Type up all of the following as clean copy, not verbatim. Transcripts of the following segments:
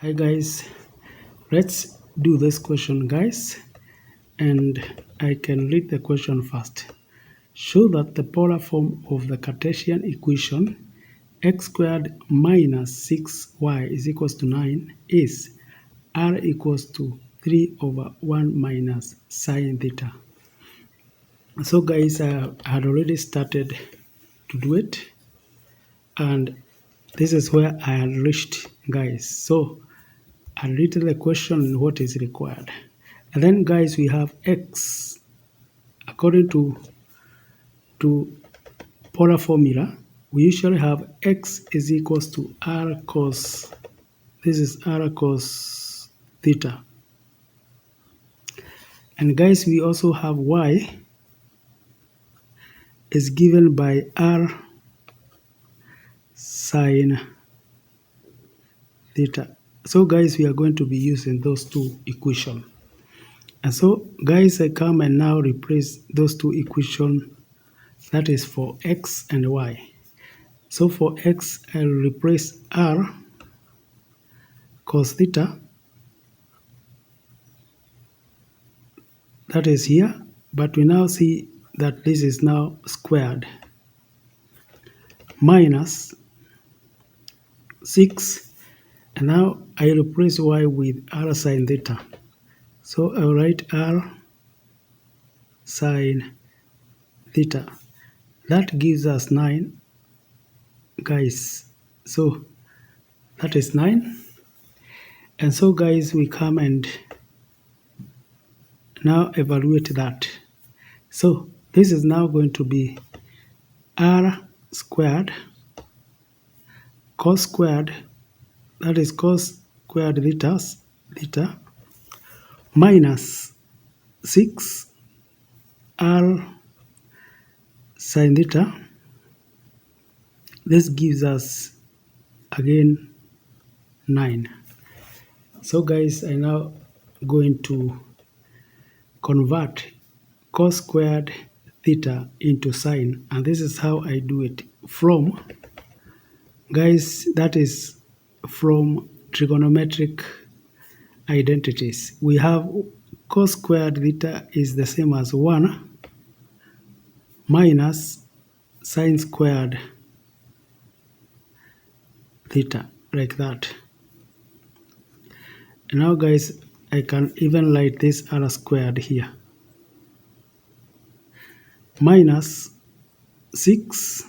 Hi guys, let's do this question guys, and I can read the question first. Show that the polar form of the Cartesian equation x squared minus 6y is equals to 9 is r equals to 3 over 1 minus sine theta. So guys, I had already started to do it, and this is where I had reached guys. So I'll read the question what is required. And then guys, we have x according to polar formula. We usually have x is equals to r cos, this is r cos theta. And guys, we also have y is given by r sine theta. So guys, we are going to be using those two equations. And so guys, I come and now replace those two equations, that is for x and y. So for x, I'll replace r cos theta, that is here, but we now see that this is now squared, minus 6, and now I replace y with r sine theta. So I'll write r sine theta. That gives us 9, guys. So that is 9. And so guys, we come and now evaluate that. So this is now going to be r squared cos squared, that is cos squared theta minus 6 r sine theta. This gives us again 9. So guys, I now going to convert cos squared theta into sine, and this is how I do it from, guys, that is from trigonometric identities. We have cos squared theta is the same as 1 minus sine squared theta, like that. And now guys, I can even write this r squared here, minus 6,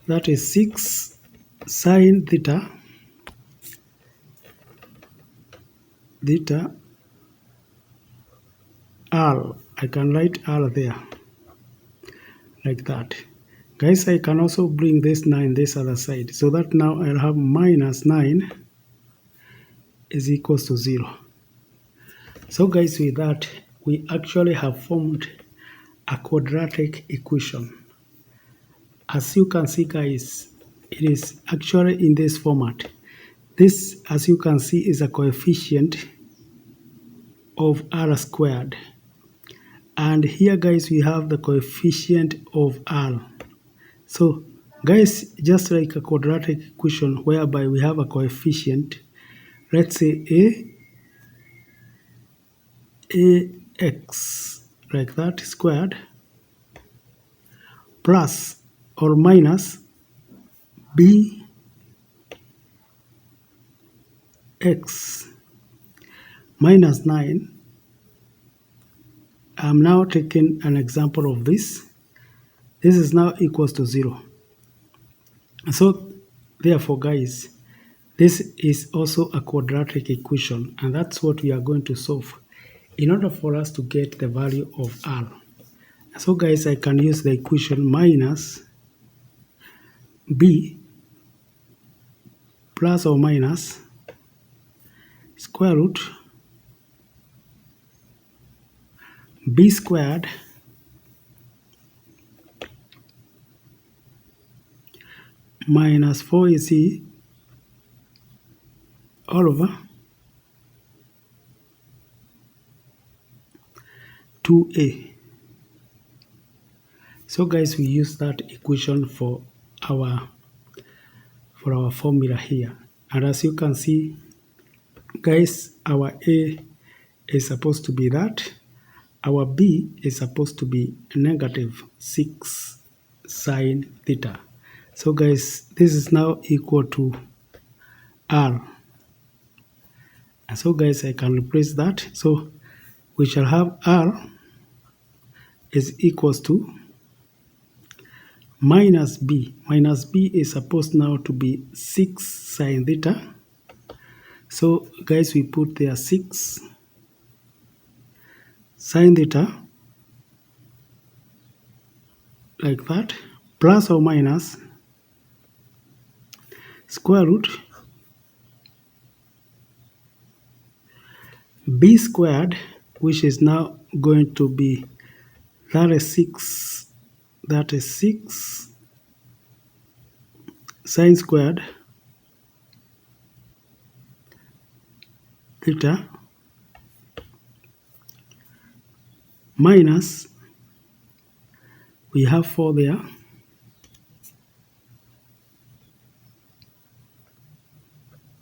that is 6 sine theta r, I can write r there, like that. Guys, I can also bring this 9 this other side, so that now I'll have minus 9 is equals to 0. So guys, with that, we actually have formed a quadratic equation. As you can see guys, it is actually in this format. This, as you can see, is a coefficient of r squared. And here guys, we have the coefficient of r. So guys, just like a quadratic equation whereby we have a coefficient, let's say ax, like that, squared, plus or minus bx minus 9. I'm now taking an example of this. This is now equals to 0. So therefore guys, this is also a quadratic equation, and that's what we are going to solve in order for us to get the value of r. So guys, I can use the equation minus b plus or minus square root b squared minus 4ac all over 2a. So guys, we use that equation for our for our formula here. And as you can see, guys, our A is supposed to be that. Our B is supposed to be negative 6 sine theta. So guys, this is now equal to R. And so guys, I can replace that. So we shall have R is equals to minus B. Minus B is supposed now to be 6 sine theta. So guys, we put there 6 sine theta like that, plus or minus square root B squared, which is now going to be 36 sine squared theta minus, we have 4 there,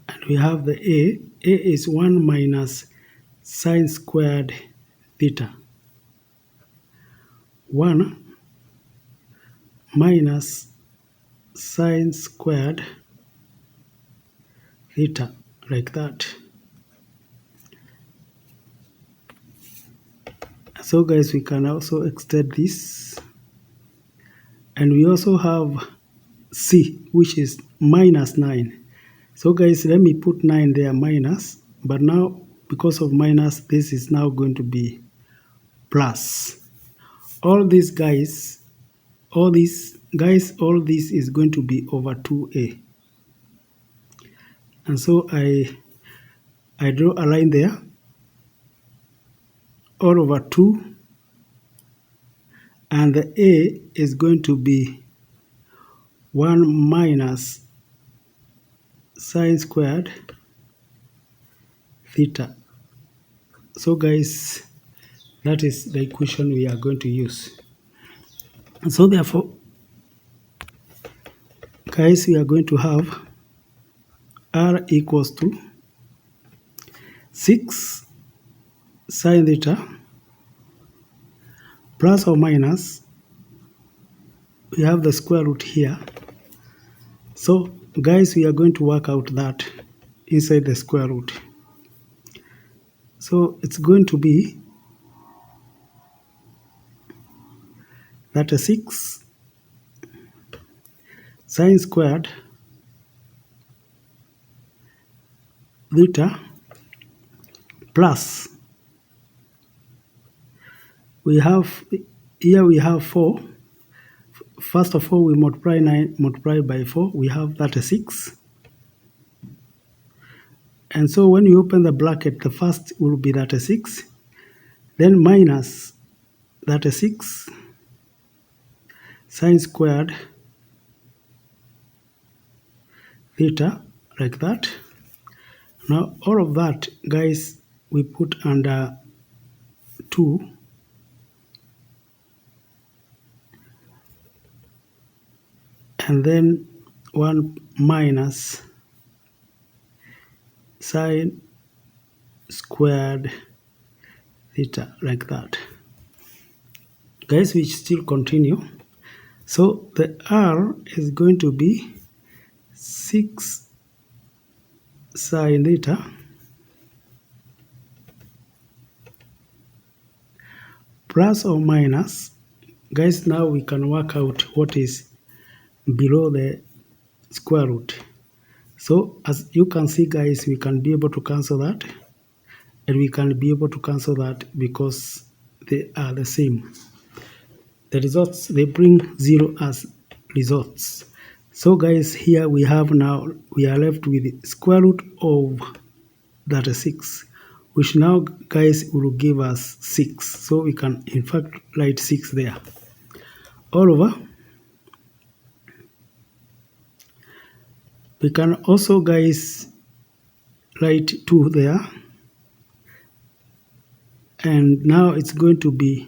and we have the A. A is 1 minus sine squared theta. 1 minus sine squared theta, like that. So guys, we can also extend this, and we also have C, which is minus 9. So guys, let me put 9 there minus, but now because of minus, this is now going to be plus. All these guys, all this is going to be over 2A. And so I draw a line there, all over 2, and the A is going to be 1 minus sine squared theta. So guys, that is the equation we are going to use. And so therefore, guys, we are going to have R equals to 6 sine theta plus or minus, we have the square root here. So guys, we are going to work out that inside the square root. So it's going to be 36 sine squared theta plus, we have here, we have 4. First of all, we multiply 9 multiplied by 4, we have 36. And so when you open the bracket, the first will be 36, then minus 36 sine squared theta, like that. Now all of that, guys, we put under 2, and then 1 minus sine squared theta, like that. Guys, we still continue. So the R is going to be 6 sine theta plus or minus, guys, now we can work out what is below the square root. So as you can see, guys, we can be able to cancel that, and we can be able to cancel that because they are the same. The results, they bring 0 as results. So guys, here we have now, we are left with square root of 36, which now, guys, will give us 6. So we can in fact write 6 there. All over, we can also, guys, write 2 there, and now it's going to be,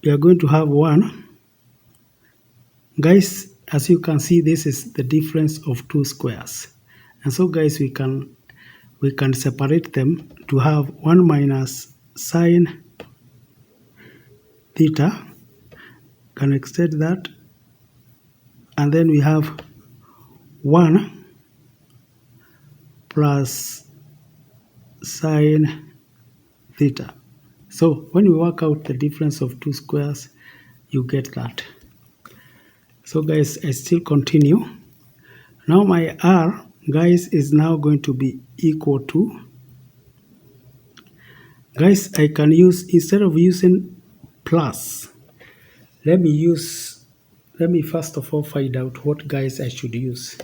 we are going to have 1. Guys, as you can see, this is the difference of two squares. And so guys, we can separate them to have 1 minus sine theta, can extend that, and then we have 1 plus sine theta. So when you work out the difference of two squares, you get that. So guys, I still continue. Now my r, guys, is now going to be equal to, guys, I can use, instead of using plus, let me first of all find out what, guys, I should use.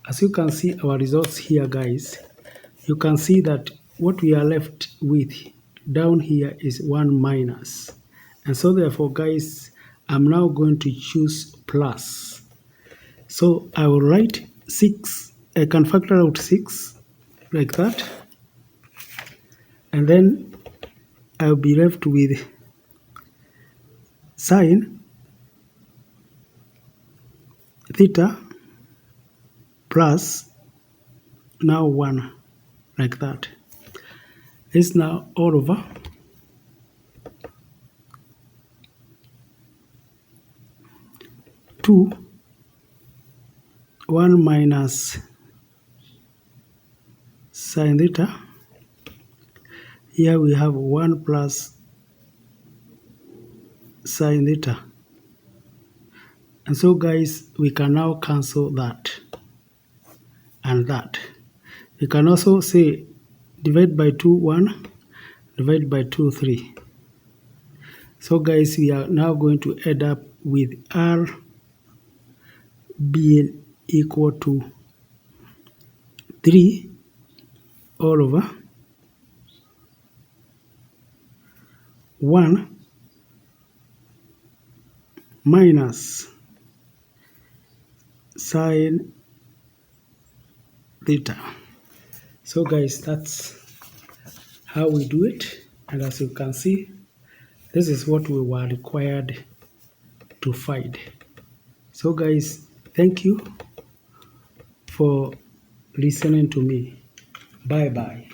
As you can see our results here, guys, you can see that what we are left with down here is 1 minus. And so therefore, guys, I'm now going to choose plus. So I will write 6. I can factor out 6 like that. And then I'll be left with sine theta plus now 1 like that. It's now all over 2 1 minus sine theta. Here we have 1 plus sine theta. And so guys, we can now cancel that and that. We can also say divide by 2 1, divide by 2 3. So guys, we are now going to end up with r being equal to 3 all over 1 minus sine theta. So guys, that's how we do it. And as you can see, this is what we were required to find. So guys, thank you for listening to me. Bye bye.